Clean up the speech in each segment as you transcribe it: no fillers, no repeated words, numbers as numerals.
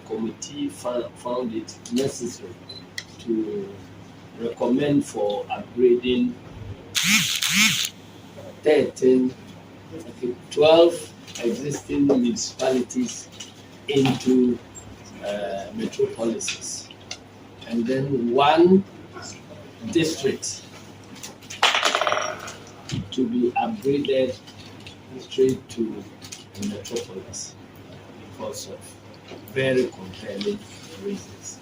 committee found it necessary to recommend for upgrading 12 existing municipalities into metropolises, and then one district to be upgraded straight to the metropolis because of very compelling reasons.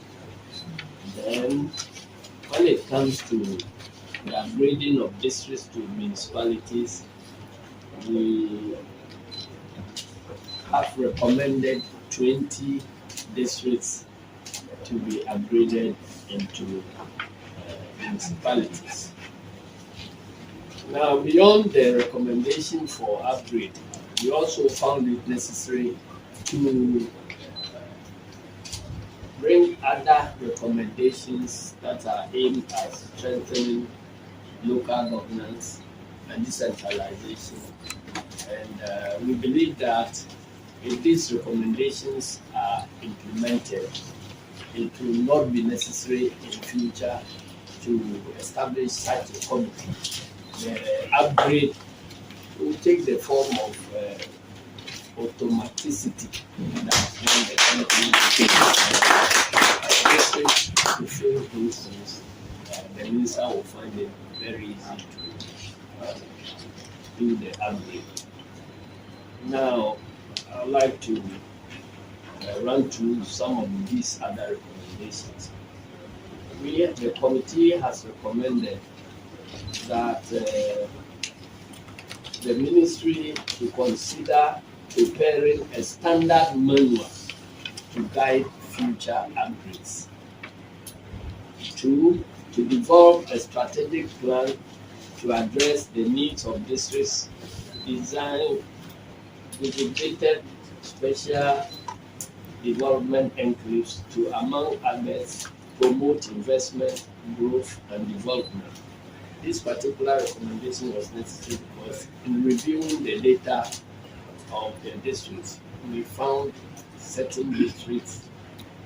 Then, when it comes to the upgrading of districts to municipalities, we have recommended 20 districts to be upgraded into municipalities. Now, beyond the recommendation for upgrade, we also found it necessary to bring other recommendations that are aimed at strengthening local governance and decentralization. And we believe that if these recommendations are implemented, it will not be necessary in future to establish such a committee. The upgrade will take the form of automaticity that when the committee fulfill those things, the minister will find it very easy to do the upgrade. Now, I would like to run through some of these other recommendations. The committee has recommended that the ministry to consider preparing a standard manual to guide future upgrades. 2, to develop a strategic plan to address the needs of districts, design integrated special development enclaves to, among others, promote investment, growth, and development. This particular recommendation was necessary because in reviewing the data of the districts, we found certain districts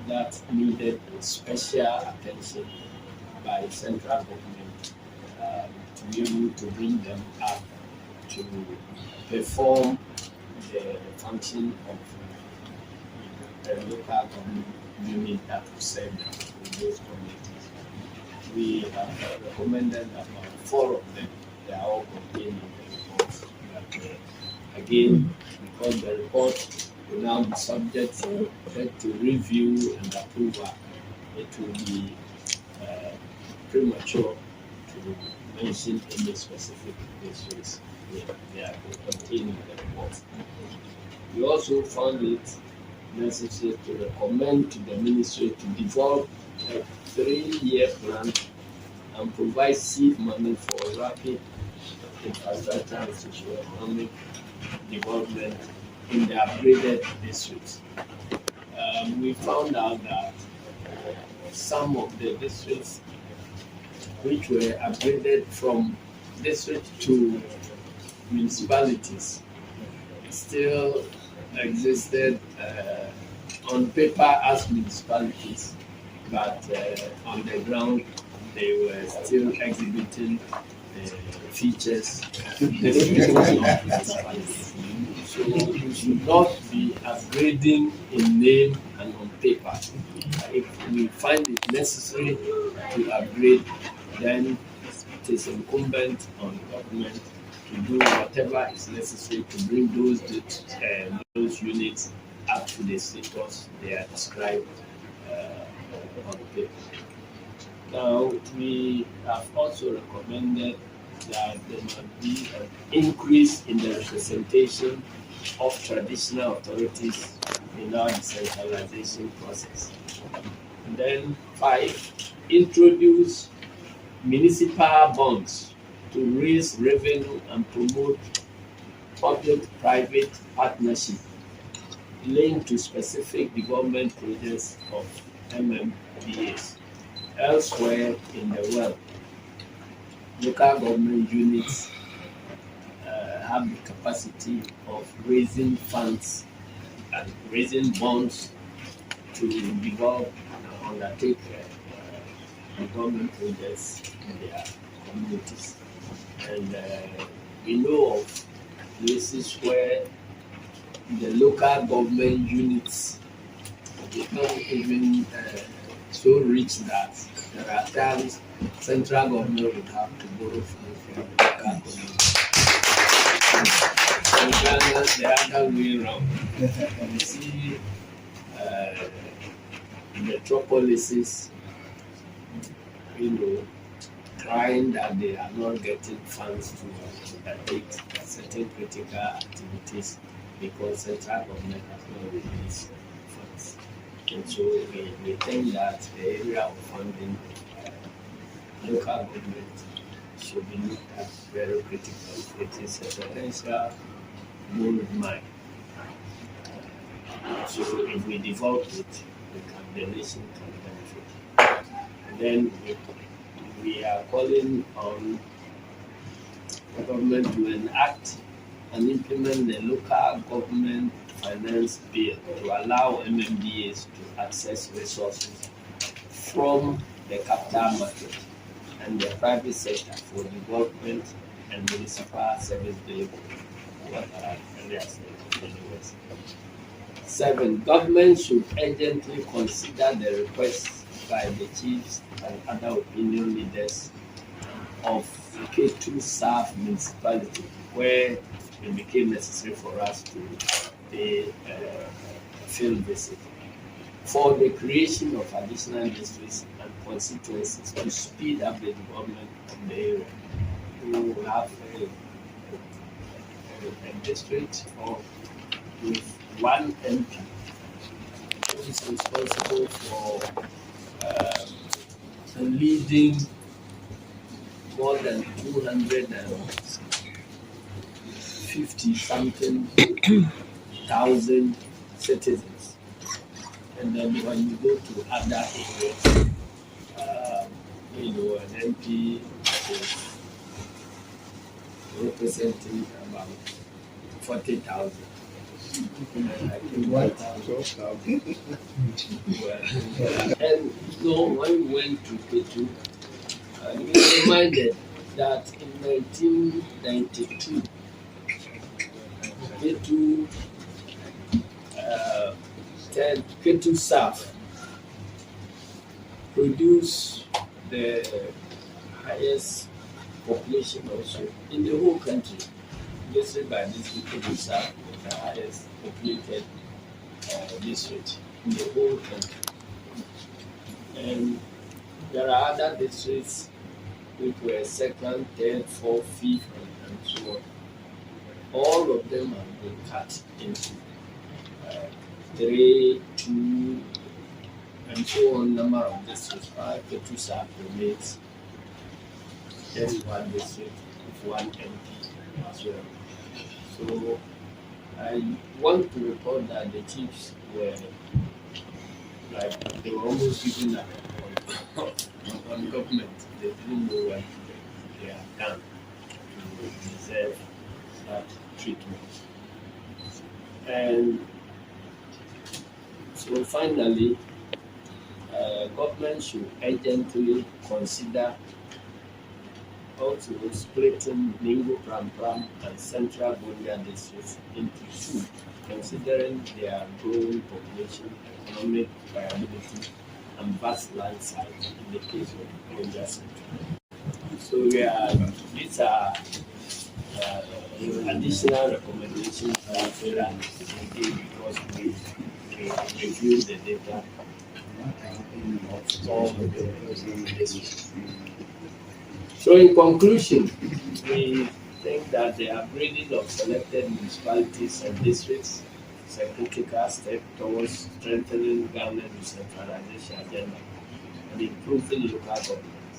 that needed special attention by central government to be able to bring them up to perform the function of a local government unit that will serve them in those communities. We have recommended about 4 of them. They are all contained in the report. But again, because the report will now be subject to review and approval, it will be premature to mention any specific districts. They are contained in the report. We also found it necessary to recommend to the ministry to develop a 3-year plan and provide seed money for rapid infrastructure and socio-economic development in the upgraded districts. We found out that some of the districts which were upgraded from district to municipalities still existed on paper as municipalities, but on the ground they were still exhibiting features of municipalities. So we should not be upgrading in name and on paper. If we find it necessary to upgrade, then it is incumbent on government to do whatever is necessary to bring those units up to the status they are described on paper. Now, we have also recommended that there must be an increase in the representation of traditional authorities in our decentralization process. And then 5, introduce municipal bonds to raise revenue and promote public-private partnership linked to specific development projects of MMDAs. Elsewhere in the world, local government units have the capacity of raising funds and raising bonds to to develop and undertake government projects in their communities. And we know of places where the local government units become even so rich that there are times central government would have to borrow from the local government. In Ghana, the other way around. You see metropolises, crying that they are not getting funds to undertake certain critical activities because central government has not released funds. And so we think that the area of funding local government should be looked at very critically. It is a potential gold mine. So if we develop it, the nation can benefit. And then we are calling on the government to enact and implement the local government finance bill to allow MMDAs to access resources from the capital market and the private sector for development and municipal service delivery. What I earlier said in the West. 7. Government should urgently consider the requests by the chiefs and other opinion leaders of K2 South Municipality, where it became necessary for us to pay a field visit, for the creation of additional districts and constituencies to speed up the development of the area. We will have a district with one MP who is responsible for leading more than 250 something thousand citizens. And then when you go to other areas, an MP is representing about 40,000. And when we went to K2, we were reminded that in 1992, K2 South produced the highest population also in the whole country. District by district, K2 South was the highest populated district in the whole country. And there are other districts which were second, third, fourth, fifth, and so on. All of them have been cut into 3, 2, and so on number of districts. K2 South remains just one district with one MP as well. So I want to report that the chiefs were they were almost giving up on government. They didn't know what they have done to deserve that treatment. And so finally, government should urgently consider also splitting Ningo Pram and Central Bondia districts into 2, considering their growing population, economic viability, and vast land size in the case of Bondia Central. So these are additional recommendations that we give because we reviewed the data of all the districts. So in conclusion, we think that the upgrading of selected municipalities and districts is a critical step towards strengthening Ghana's decentralization agenda and improving local government.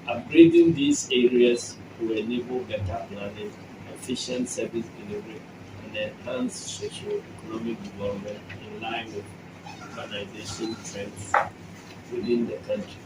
Upgrading these areas will enable better planning, efficient service delivery, and enhanced socio-economic development in line with urbanization trends within the country.